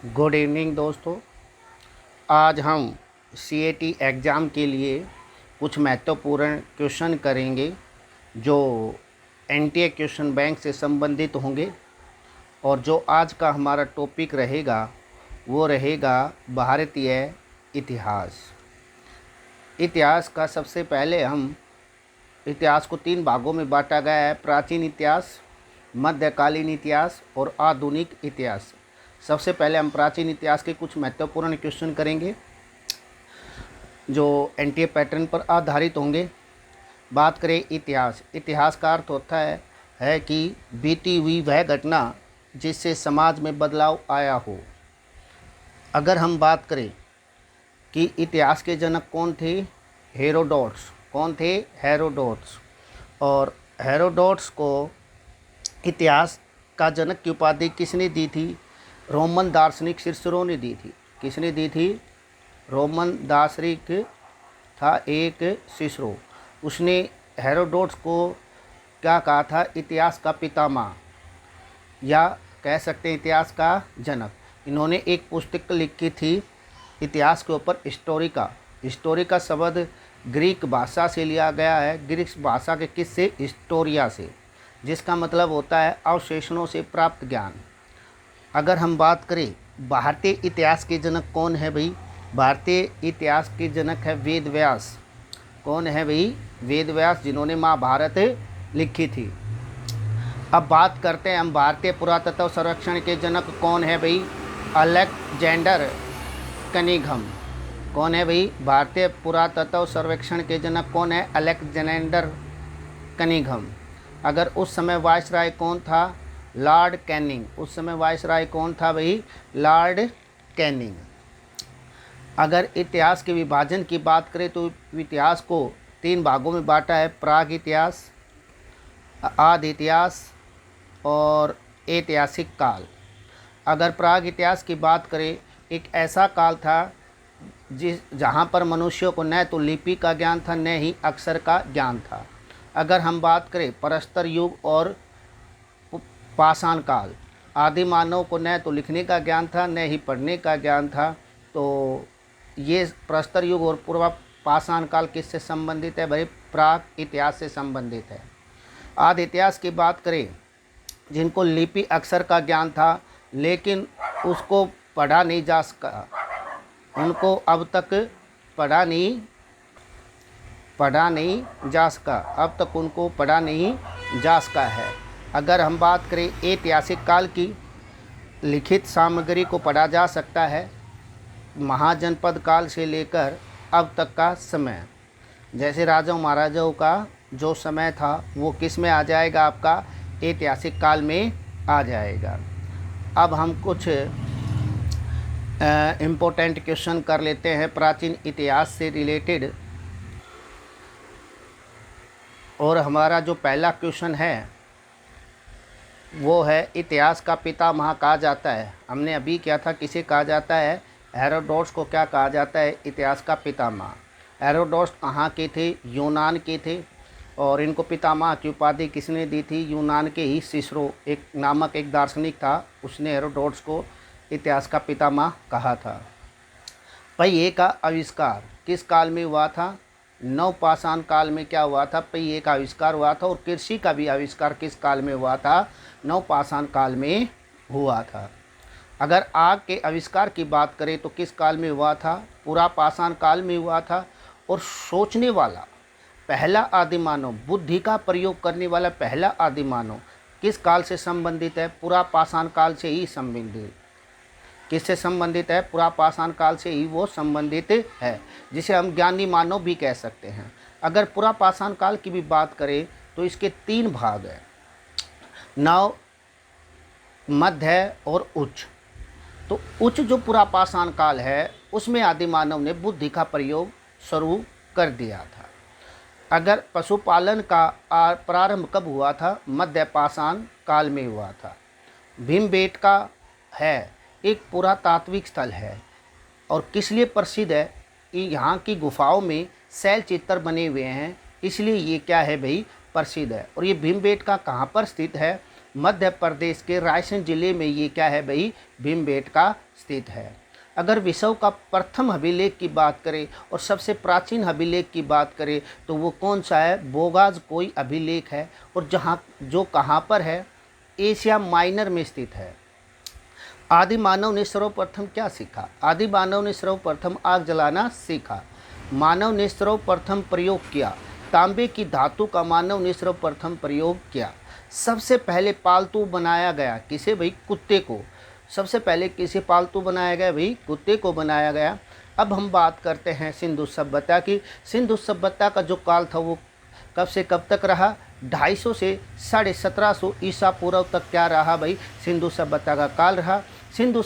Good evening दोस्तों। आज हम सीएटी एग्ज़ाम के लिए कुछ महत्वपूर्ण क्वेश्चन करेंगे जो एनटीए क्वेश्चन बैंक से संबंधित होंगे। और जो आज का हमारा टॉपिक रहेगा वो रहेगा भारतीय इतिहास। इतिहास का सबसे पहले हम इतिहास को 3 भागों में बांटा गया है: प्राचीन इतिहास, मध्यकालीन इतिहास और आधुनिक इतिहास। सबसे पहले हम प्राचीन इतिहास के कुछ महत्वपूर्ण क्वेश्चन करेंगे जो एनटीए पैटर्न पर आधारित होंगे। बात करें इतिहास, इतिहास का अर्थ होता है कि बीती हुई वह घटना जिससे समाज में बदलाव आया हो। अगर हम बात करें कि इतिहास के जनक कौन थे, हेरोडोट्स। कौन थे? हेरोडोट्स। और हेरोडोट्स को इतिहास का जनक की उपाधि किसने दी थी? रोमन दार्शनिक सिसरो ने दी थी। किसने दी थी? रोमन दार्शनिक था एक सिसरो। उसने हेरोडोट्स को क्या कहा था? इतिहास का पितामह, या कह सकते हैं इतिहास का जनक। इन्होंने एक पुस्तक लिखी थी इतिहास के ऊपर, हिस्टोरिका। हिस्टोरिका शब्द ग्रीक भाषा से लिया गया है। ग्रीक भाषा के किससे? हिस्टोरिया से, जिसका मतलब होता है अवशेषणों से प्राप्त ज्ञान। अगर हम बात करें भारतीय इतिहास के जनक कौन है भाई? भारतीय इतिहास के जनक है वेद व्यास। कौन है भाई? वेद व्यास, जिन्होंने महाभारत लिखी थी। अब बात करते हैं हम भारतीय पुरातत्व सर्वेक्षण के जनक कौन है भाई? Alexander Cunningham. कौन है भाई? भारतीय पुरातत्व सर्वेक्षण के जनक कौन है? Alexander Cunningham. अगर उस समय वायसराय कौन था? Lord Canning. उस समय वायसराय कौन था भाई? Lord Canning. अगर इतिहास के विभाजन की बात करें तो इतिहास को 3 भागों में बांटा है: प्राग इतिहास, आदि इतिहास और ऐतिहासिक काल। अगर प्राग इतिहास की बात करें, एक ऐसा काल था जहाँ पर मनुष्यों को न तो लिपि का ज्ञान था न ही अक्षर का ज्ञान था। अगर हम बात करें प्रस्तर युग और पाषाण काल, आदि मानव को न तो लिखने का ज्ञान था न ही पढ़ने का ज्ञान था। तो ये प्रस्तर युग और पूर्व पाषाण काल किससे संबंधित है भाई? प्राग इतिहास से संबंधित है। आदि इतिहास की बात करें, जिनको लिपि अक्षर का ज्ञान था लेकिन उसको पढ़ा नहीं जा सका, उनको अब तक पढ़ा नहीं जा सका, अब तक उनको पढ़ा नहीं जा सका है। अगर हम बात करें ऐतिहासिक काल की, लिखित सामग्री को पढ़ा जा सकता है महाजनपद काल से लेकर अब तक का समय। जैसे राजाओं महाराजाओं का जो समय था वो किस में आ जाएगा? आपका ऐतिहासिक काल में आ जाएगा। अब हम कुछ इम्पोर्टेंट क्वेश्चन कर लेते हैं प्राचीन इतिहास से रिलेटेड। और हमारा जो पहला क्वेश्चन है वो है इतिहास का पितामह कहा जाता है। हमने अभी क्या था, किसे कहा जाता है? हेरोडोट्स को क्या कहा जाता है? इतिहास का पितामह। हेरोडोट्स कहाँ के थे? यूनान के थे। और इनको पितामह की उपाधि किसने दी थी? यूनान के ही सिसरो एक नामक एक दार्शनिक था, उसने हेरोडोट्स को इतिहास का पितामह कहा था। पहिए का आविष्कार किस काल में हुआ था? नवपाषाण काल में क्या हुआ था? पहिए का आविष्कार हुआ था। और कृषि का भी आविष्कार किस काल में हुआ था? नवपाषाण काल में हुआ था। अगर आग के आविष्कार की बात करें तो किस काल में हुआ था? पुरापाषाण काल में हुआ था। और सोचने वाला पहला आदिमानव, बुद्धि का प्रयोग करने वाला पहला आदिमानव किस काल से संबंधित है? पुरापाषाण काल से ही संबंधित। किससे संबंधित है? पुरापाषाण काल से ही वो संबंधित है, जिसे हम ज्ञानी मानव भी कह सकते हैं। अगर पुरापाषाण काल की भी बात करें तो इसके 3 भाग हैं: नव, मध्य और उच्च। तो उच्च जो पुरापाषाण काल है उसमें आदि मानव ने बुद्धि का प्रयोग शुरू कर दिया था। अगर पशुपालन का प्रारंभ कब हुआ था? मध्यपाषाण काल में हुआ था। भीमबेटका है एक पुरातात्विक स्थल है और किस लिए प्रसिद्ध है? यहाँ की गुफाओं में शैल चित्र बने हुए हैं, इसलिए ये क्या है भाई? प्रसिद्ध है। और ये भीमबेटका कहाँ पर स्थित है? मध्य प्रदेश के रायसेन जिले में ये क्या है भाई, भीमबेटका स्थित है। अगर विश्व का प्रथम अभिलेख की बात करें और सबसे प्राचीन अभिलेख की बात करें तो वो कौन सा है, बोगाज कोई अभिलेख है, और जो कहाँ पर है, एशिया माइनर में स्थित है। आदि मानव ने सर्वप्रथम क्या सीखा, आदि मानव ने सर्वप्रथम आग जलाना सीखा। मानव ने सर्वप्रथम प्रयोग किया, तांबे की धातु का मानव ने सर्वप्रथम प्रयोग किया। सबसे पहले पालतू बनाया गया किसे भाई, कुत्ते को। सबसे पहले किसे पालतू बनाया गया भाई, कुत्ते को बनाया गया। अब हम बात करते हैं सिंधु सभ्यता की। सिंधु सभ्यता का जो काल था वो कब से कब तक रहा, 250 से 1750 ईसा पूर्व तक क्या रहा भाई, सिंधु सभ्यता का काल रहा। सिंधु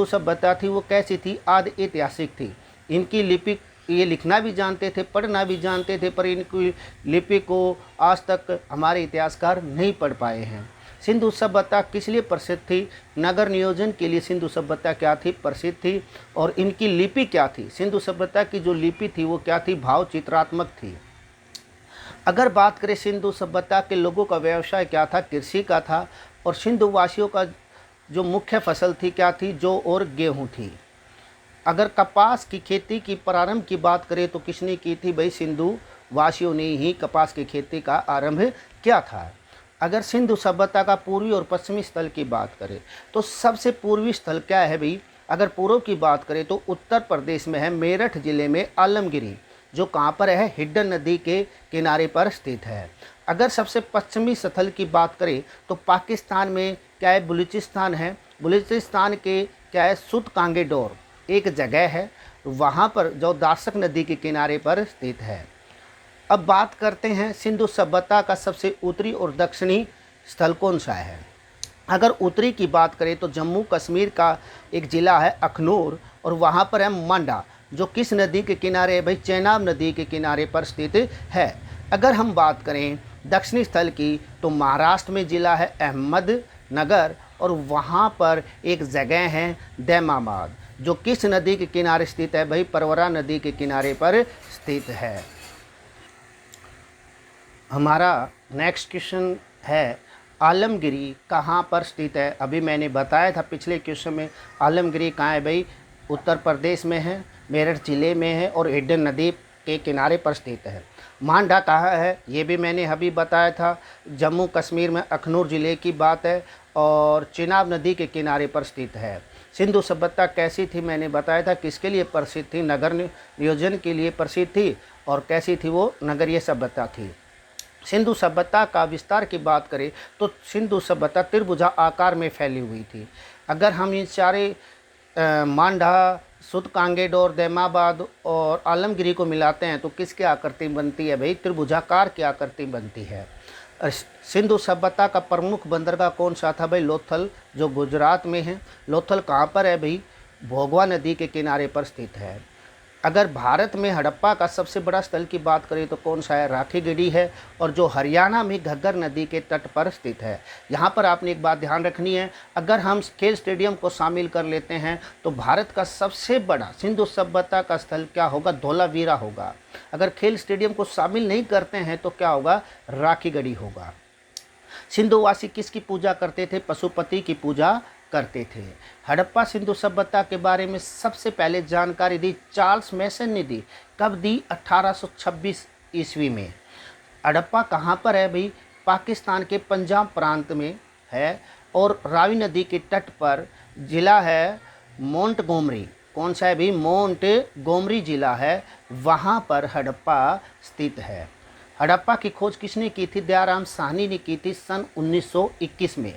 सभ्यता थी वो कैसी थी, आदि ऐतिहासिक थी। इनकी लिपि, ये लिखना भी जानते थे, पढ़ना भी जानते थे, पर इनकी लिपि को आज तक हमारे इतिहासकार नहीं पढ़ पाए हैं। सिंधु सभ्यता किस लिए प्रसिद्ध थी, नगर नियोजन के लिए सिंधु सभ्यता क्या थी, प्रसिद्ध थी। और इनकी लिपि क्या थी, सिंधु सभ्यता की जो लिपि थी वो क्या थी, भाव चित्रात्मक थी। अगर बात करें सिंधु सभ्यता के लोगों का व्यवसाय क्या था, कृषि का था। और सिंधु वासियों का जो मुख्य फसल थी क्या थी, जौ और गेहूँ थी। अगर कपास की खेती की प्रारंभ की बात करें तो किसने की थी भाई, सिंधु वासियों ने ही कपास की खेती का आरंभ किया था। अगर सिंधु सभ्यता का पूर्वी और पश्चिमी स्थल की बात करें तो सबसे पूर्वी स्थल क्या है भाई, अगर पूर्व की बात करें तो उत्तर प्रदेश में है, मेरठ जिले में आलमगिरी, जो कहाँ पर है, हिड्डन नदी के किनारे पर स्थित है। अगर सबसे पश्चिमी स्थल की बात करें तो पाकिस्तान में क्या है, बलूचिस्तान है। बलूचिस्तान के क्या है, सुत कांगेडोर एक जगह है, वहाँ पर जो दासक नदी के किनारे पर स्थित है। अब बात करते हैं सिंधु सभ्यता का सबसे उत्तरी और दक्षिणी स्थल कौन सा है। अगर उत्तरी की बात करें तो जम्मू कश्मीर का एक ज़िला है अखनूर, और वहाँ पर है मांडा, जो किस नदी के किनारे है भाई, चेनाब नदी के किनारे पर स्थित है। अगर हम बात करें दक्षिणी स्थल की तो महाराष्ट्र में ज़िला है अहमदनगर, और वहाँ पर एक जगह है दैमाबाद, जो किस नदी के किनारे स्थित है भाई, परवरा नदी के किनारे पर स्थित है। हमारा नेक्स्ट क्वेश्चन है, आलमगिरी कहाँ पर स्थित है। अभी मैंने बताया था पिछले क्वेश्चन में, आलमगिरी कहाँ है भाई, उत्तर प्रदेश में है, मेरठ जिले में है, और हिड्डन नदी के किनारे पर स्थित है। मांडा कहाँ है, ये भी मैंने अभी बताया था, जम्मू कश्मीर में अखनूर ज़िले की बात है, और चिनाब नदी के किनारे पर स्थित है। सिंधु सभ्यता कैसी थी, मैंने बताया था किसके लिए प्रसिद्ध थी, नगर नियोजन के लिए प्रसिद्ध थी। और कैसी थी वो, नगरीय सभ्यता थी। सिंधु सभ्यता का विस्तार की बात करें तो सिंधु सभ्यता त्रिभुजा आकार में फैली हुई थी। अगर हम इन सारे मांडा, सुत कांगेडोर, दैमाबाद और आलमगिरी को मिलाते हैं तो किसकी आकृति बनती है भाई, त्रिभुजाकार की आकृति बनती है। सिंधु सभ्यता का प्रमुख बंदरगाह कौन सा था भाई, लोथल, जो गुजरात में है। लोथल कहाँ पर है भाई, भोगवा नदी के किनारे पर स्थित है। अगर भारत में हड़प्पा का सबसे बड़ा स्थल की बात करें तो कौन सा है, राखीगढ़ी है, और जो हरियाणा में घग्गर नदी के तट पर स्थित है। यहाँ पर आपने एक बात ध्यान रखनी है, अगर हम खेल स्टेडियम को शामिल कर लेते हैं तो भारत का सबसे बड़ा सिंधु सभ्यता का स्थल क्या होगा, धोलावीरा होगा। अगर खेल स्टेडियम को शामिल नहीं करते हैं तो क्या होगा, राखीगढ़ी होगा। सिंधुवासी किसकी पूजा करते थे, पशुपति की पूजा करते थे। हड़प्पा सिंधु सभ्यता के बारे में सबसे पहले जानकारी दी चार्ल्स मैसन ने दी, कब दी, 1826 ईस्वी में। हड़प्पा कहाँ पर है भाई, पाकिस्तान के पंजाब प्रांत में है, और रावी नदी के तट पर ज़िला है मोंटगोमरी। कौन सा है भाई, मोंटगोमरी ज़िला है, वहाँ पर हड़प्पा स्थित है। हड़प्पा की खोज किसने की थी, दयाराम साहनी ने की थी सन 1921 में।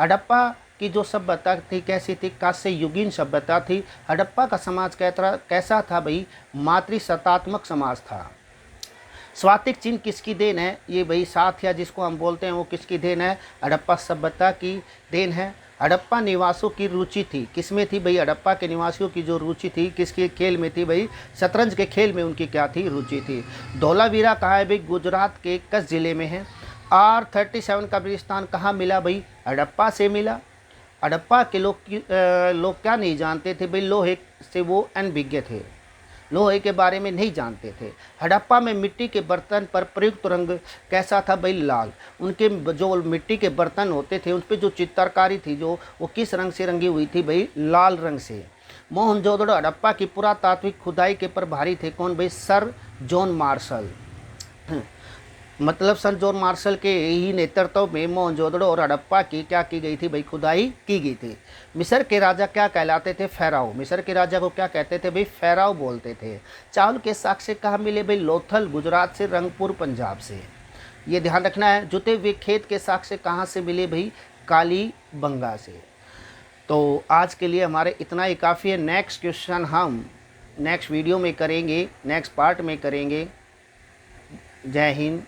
हड़प्पा की जो सभ्यता थी कैसी थी, कांस्य युगीन सभ्यता थी। हड़प्पा का समाज कैसा था भाई, मातृसत्तात्मक समाज था। स्वातिक चिन्ह किसकी देन है, ये भाई साथिया जिसको हम बोलते हैं वो किसकी देन है, हड़प्पा सभ्यता की देन है। हड़प्पा निवासियों की रुचि थी, किसमें थी भाई, हड़प्पा के निवासियों की जो रुचि थी किसके खेल में थी भाई, शतरंज के खेल में उनकी क्या थी, रुचि थी। धोलावीरा कहाँ है भाई, गुजरात के कच्छ जिले में है। R37 कब्रिस्तान कहाँ मिला भाई, हड़प्पा से मिला। हड़प्पा के लोग क्या नहीं जानते थे भाई, लोहे से वो अनभिज्ञ थे। लोहे के बारे में नहीं जानते थे। हड़प्पा में मिट्टी के बर्तन पर प्रयुक्त रंग कैसा था भाई? लाल। उनके जो मिट्टी के बर्तन होते थे उन पर जो चित्रकारी थी जो वो किस रंग से रंगी हुई थी भाई? लाल रंग से। मोहनजोदड़ो हड़प्पा की पुरातात्विक खुदाई के प्रभारी थे कौन भाई? Sir John Marshall. मतलब सर जॉन मार्शल के ही नेतृत्व में मोहनजोदड़ो और हड़प्पा की क्या की गई थी भाई? खुदाई की गई थी। मिस्र के राजा क्या कहलाते थे? फेराओ। मिस्र के राजा को क्या कहते थे भाई? फेराओ बोलते थे। चावल के साक्ष्य कहाँ मिले भाई? लोथल गुजरात से, रंगपुर पंजाब से। ये ध्यान रखना है। जुते हुए खेत के साक्ष्य कहाँ से मिले भाई? काली बंगा से। तो आज के लिए हमारे इतना ही काफ़ी है। नेक्स्ट क्वेश्चन हम नेक्स्ट वीडियो में करेंगे, नेक्स्ट पार्ट में करेंगे। जय हिंद।